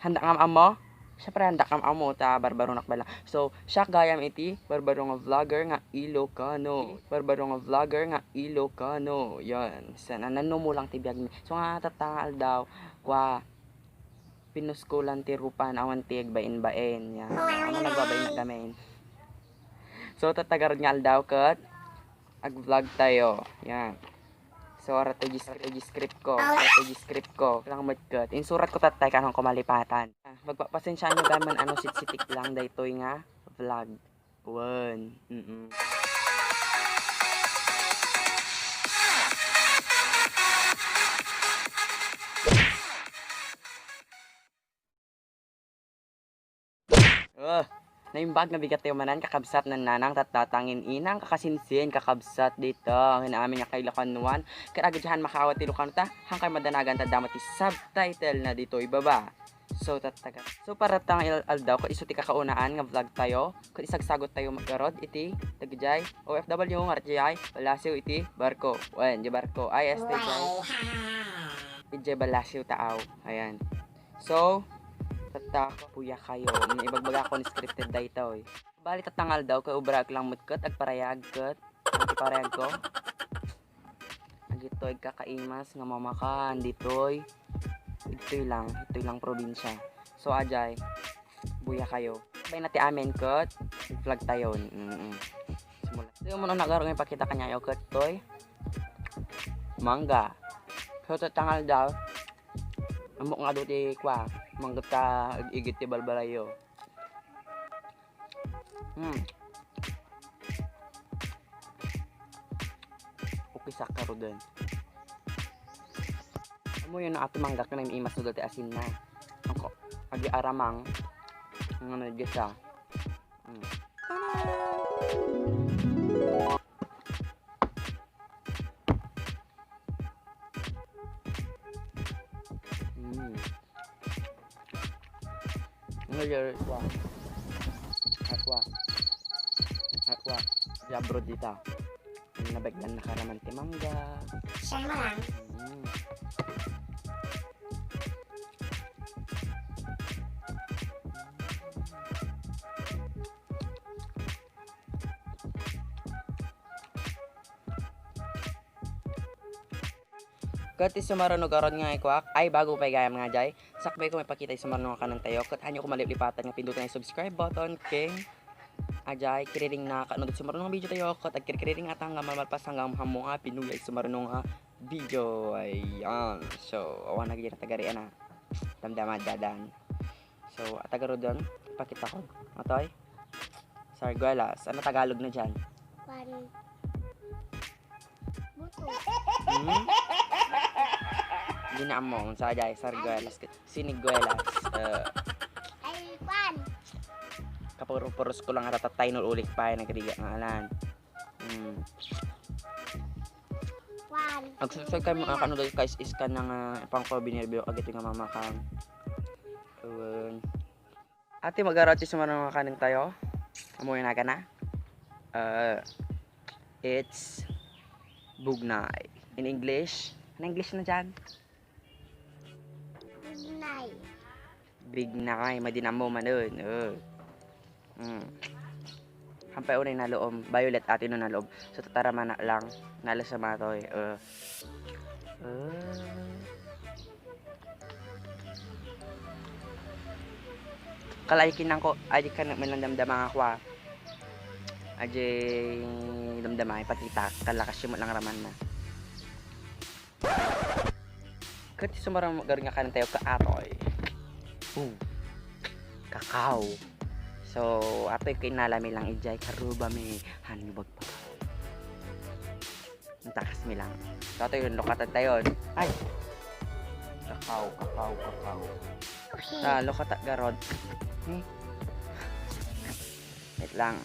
handa nga amo. Syempre handa kam amo ta barbaro nakbala. So, siya gayam iti barbaro nga vlogger nga Ilocano. Barbaro nga vlogger nga Ilocano. Yan. Sana nano mo lang tibiyag mi. So nga tatangal daw kwa pinuskulan ti rupan awan ti bain-bain. Yan. Ano nagbabain kami. So tatagarod nga aldaw kat ag-vlog tayo. Yan. So, strategy script ko. Lang magkat. Insurat ko tatay kanong kumalipatan. Magpapasensya nyo gaman ano sitik lang daytoy nga vlog. One. Naimbag na bigat tayo manan kakabsat ng nanang tatatangin inang kakasinsin kakabsat dito hinamin niya kay Lokanuan karagidyahan makawat ti Lokano ta hangkay madanagan ta damat ti subtitle na dito ibaba. So tataga. So para tang aldaw ko iso ti kakaunaan nga vlog tayo kun isagsagot tayo maggarod iti tagjay OFW ngarjay balasiw iti barko. Wen di barko ISTJ. Ije balasiw taaw. Ayan. So tatak puya kayo ibagbaga ko ni scripted dayto eh. Bali tatangal daw kay ubrag lang mutket ag parayag ket iti parayag ko agitoy kakaimas nga mamakan ditoy itoy lang probinsya. So ajay buya kayo bay nati amen ket vlog tayo simula so mo na nagaro nga ipakita kanya yo ket toy mangga so tatangal daw amok nga do ti kwa manggat ka igit ti balbalayo. Okay sa karo din. Amo yun ang ato manggak na may imas ti asin na. Ako, agi aramang ang ano dyan siya. Ngayon aqua jabro dita nabagdan na karaman ti mangga siya mo lang Kat isumaruno karon nga ikwak ay bago pa gayam nga jay sakbay ko may pakita isumaruno nga kanang tayo kat anyo ko maliplipatan nga pindutan yung subscribe button king ajay kiriring na kanundot sumaruno nga video tayo kat ag kiriring atang nga malmalpas hanggang hamo nga pinulay sumaruno nga video ayan. So awan na gyud tagarian na damdama dadan. So atagaro don pakita ko atoy sarguelas ano Tagalog na diyan buto ginamong sa jay sarguelas siniguelas ay pan kapuro-puros ko lang atatatay nul ulik pa nagriga nga alan ang susod kay mga kanod guys is ka nang pang ko binirbiyo agit nga mamakan ate magarati sa mga kaning tayo amoy na ka na it's bugnay in English na dyan Bignay madinamo man dun. Hampay unay na loob. Violet atin no na loob. So tatara man na lang. Nala sa matoy. Kalaikin lang ko. Adi ka na malandamdama ako Adi damdama. Ipakita. Kalakas yung lang raman na. Kati sumarang garing nga kanan tayo ka-atoy. Kakao. So, ato kinalami lang ijay karuba may hanibag pa. Natakas mi lang. So, ato yung lokatan tayo. Ay! Kakao. Okay. Lokata garod. Wait lang.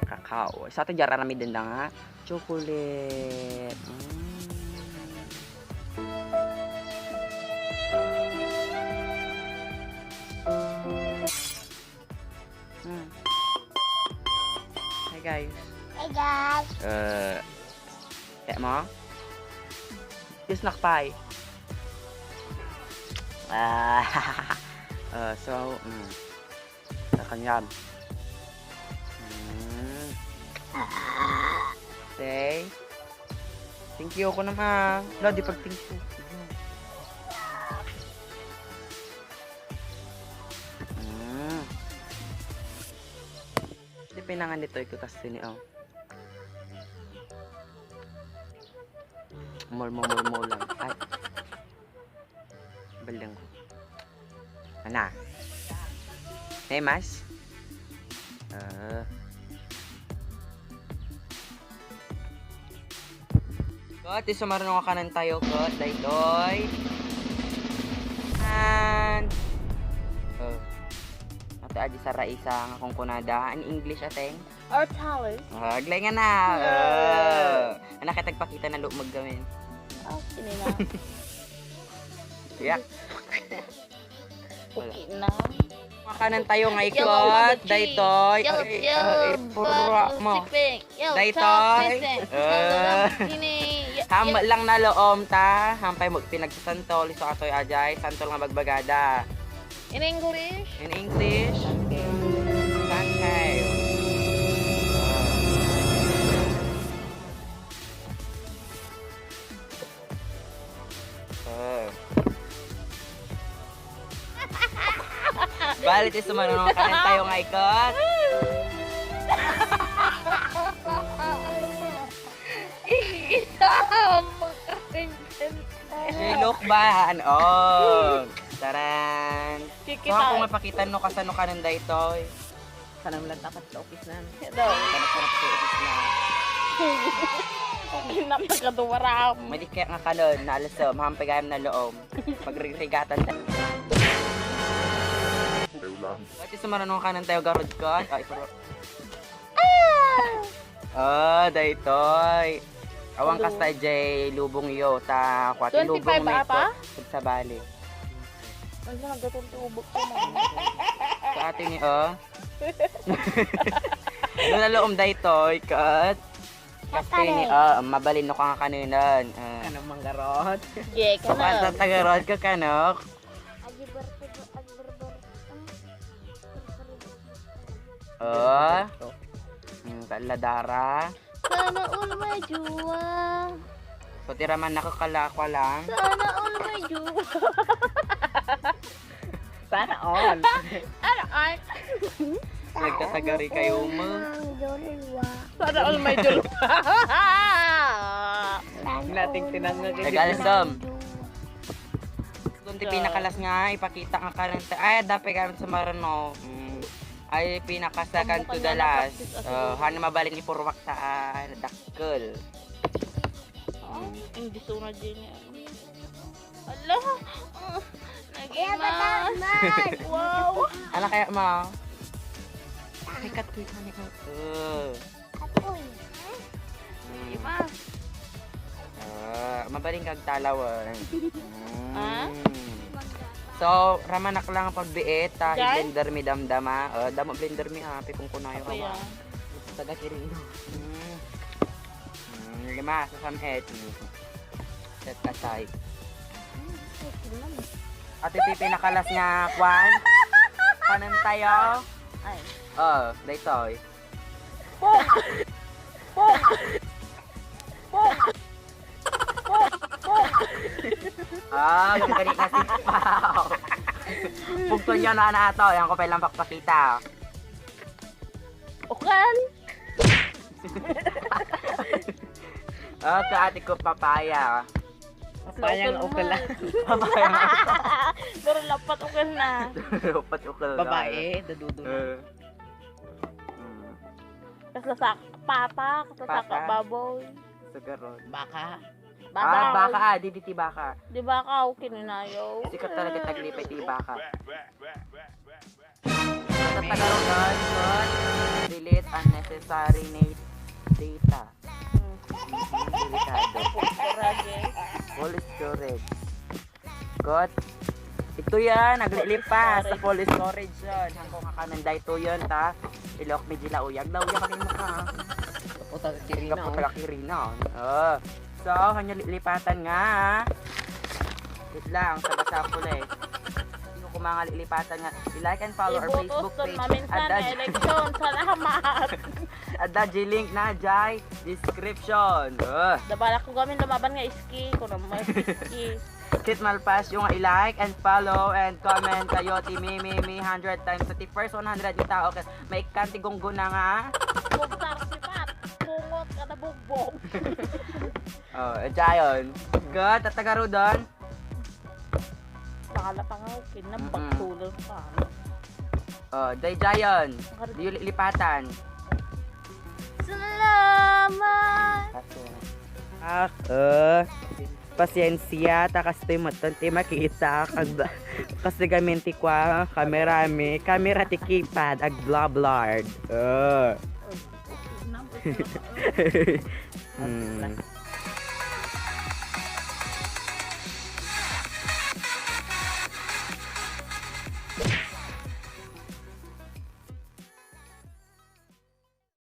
Kakao. Sa ato jara rami din lang ha. Chocolate. Hi guys. Kaya mo? Yung snack pie. So, Kakanyam. Okay. Thank you ako naman. Wala, di pag thank you. Di pinangan nito ikaw kasi ni oh. Mol lang. Ay. Balang ko. Ana. Hey, mas. Kot, iso marunong ka ng tayo, kot. Daytoy. And ate aji sa raisa nga kung kunada in English ateng. Our talent. Aglay nga na. Anak kita tagpakita na lumag gawin. Oh, sini na. Yeah. Okay na. Makanan tayo nga ikot. Daytoy. Pura mo. Daytoy. Hama lang na loom ta. Hampay mo pinagsasantol. Iso atoy ajay. Santol nga bagbagada. In English? In English. Sangkay. Balit is sumanunong kanin tayo nga ikot. Silok ba? Oh. Taran. So ako nga pakitan no kasano kanan daytoy. Kanang lang tapat sa office na. Hello. Kanang sa office na. Okay na magkaduwaram. Madi kaya nga kanon na alasam hampay gayam na loom. Pagrigatan ta. Bakit sumanunong kanan tayo garod ko? Ay, pero daytoy. Awang kasta jay lubong yo ta kwati lubong 25 ba pa? Sa bali. Ano nagatuntubok ko mo? Sa atin ni Doon na loom daytoy kat. Kasi ni mabalin no ka nga kaninan. Kanang manggarot. Yeah, So kana. sa tagarod ka kanok. Kaladara. Sana all may juwa. So tiraman nakakalakwa lang. Sana all may juwa. Sana all. Ano ay? Nagkatagari kayo mo. Sana all may juwa. Nating tinangag. Nag-alasam. Kung pinakalas nga, ipakita nga karanta. Ay, dapat karon sa marano. Ay, pinakasakan to the last. Hana mabalin ipurwak sa dakkel. Hindi suna din yan. Ala! Nagimas! Wow! Ano kaya ma? Ay, katoy ka ni ka. Nagimas! Mabaling kag talawan. Ah? So, ramanak lang ang pagbiit. Jai? I-blender mi damdama. Damo blender mi happy kung kunayo ka Kaya. ba. Taga kiring. Lima sa samhet. Set aside. Ate pipi nakalas nga kwan. Kanan tayo. Ay. Daytoy. Gagani na si Pao. Pugton nyo na ato. Yan ko pa lang pakpakita. Okan! Sa ate ko papaya. Papayang ukal lang. Papaya. Pero lapat okan na. Lupat ukal. Babae, dadudo na. Kasasak papa, kasasak Papa. baboy. Sagaron. Baka. Baka. Diditi baka. Di ba ka okay ninayo? Sikat talaga taglipay ti baka. Sa Tagalog, delete unnecessary data. Delikado. Full storage. Got. Ito yan, naglilipas sa full storage yan. Hanggang kakananday ito yun, ta. Ilok medyo lauyag. Lauyag ka rin mo ka. Puta, Singapore pala Kirina. So, hanya lipatan nga. Wait lang, sa basa pula eh. Sino ko mga lipatan nga. I-like and follow our Ibutos Facebook doon page. maminsan na eleksyon. Salamat. At the G-link na jay description. Dabala ko gamin lumaban nga iski. Kung naman iski. Kit malpas yung i-like and follow and comment kayo ti Mimi 100 times sa ti first 100 ni tao kasi may kantigong guna nga. Bugtar si Pat. Bungot ka na bugbog. Jayon. Good, tatagaro doon. Pakala pa nga okay. Nambagtulog pa. Day Jayon. Di lipatan. Salamat. Pasensya, takas tayo matan, tayo makita kasi gaminti ko kamera ti keypad, ag blah-blard.